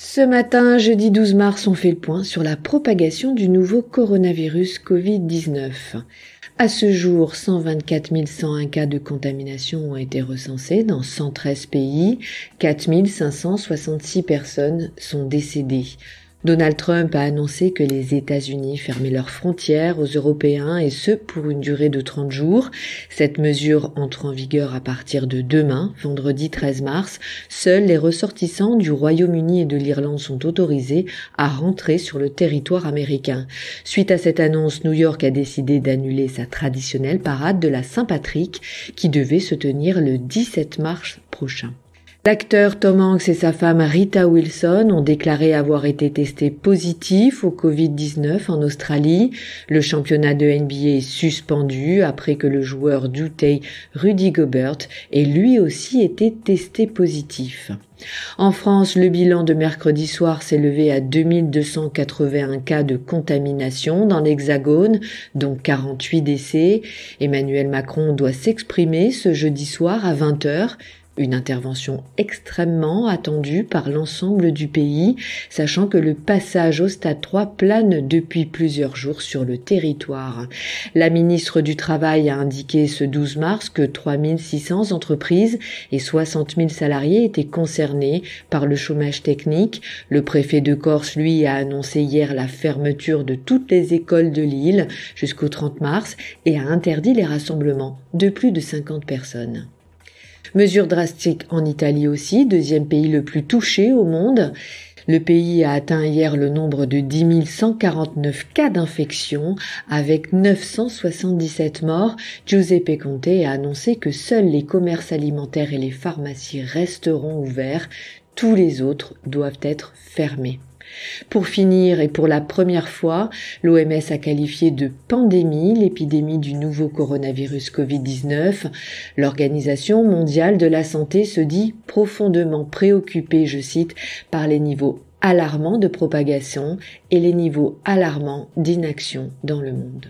Ce matin, jeudi 12 mars, on fait le point sur la propagation du nouveau coronavirus Covid-19. À ce jour, 124 101 cas de contamination ont été recensés dans 113 pays. 4 566 personnes sont décédées. Donald Trump a annoncé que les États-Unis fermaient leurs frontières aux Européens et ce pour une durée de 30 jours. Cette mesure entre en vigueur à partir de demain, vendredi 13 mars. Seuls les ressortissants du Royaume-Uni et de l'Irlande sont autorisés à rentrer sur le territoire américain. Suite à cette annonce, New York a décidé d'annuler sa traditionnelle parade de la Saint-Patrick qui devait se tenir le 17 mars prochain. L'acteur Tom Hanks et sa femme Rita Wilson ont déclaré avoir été testés positifs au Covid-19 en Australie. Le championnat de NBA est suspendu après que le joueur d'Utah, Rudy Gobert, ait lui aussi été testé positif. En France, le bilan de mercredi soir s'est levé à 2281 cas de contamination dans l'Hexagone, dont 48 décès. Emmanuel Macron doit s'exprimer ce jeudi soir à 20h. Une intervention extrêmement attendue par l'ensemble du pays, sachant que le passage au stade 3 plane depuis plusieurs jours sur le territoire. La ministre du Travail a indiqué ce 12 mars que 3600 entreprises et 60 000 salariés étaient concernés par le chômage technique. Le préfet de Corse, lui, a annoncé hier la fermeture de toutes les écoles de l'île jusqu'au 30 mars et a interdit les rassemblements de plus de 50 personnes. Mesures drastiques en Italie aussi, deuxième pays le plus touché au monde. Le pays a atteint hier le nombre de 10 149 cas d'infection avec 977 morts. Giuseppe Conte a annoncé que seuls les commerces alimentaires et les pharmacies resteront ouverts. Tous les autres doivent être fermés. Pour finir, et pour la première fois, l'OMS a qualifié de pandémie l'épidémie du nouveau coronavirus Covid-19. L'Organisation mondiale de la santé se dit profondément préoccupée, je cite, par les niveaux alarmants de propagation et les niveaux alarmants d'inaction dans le monde.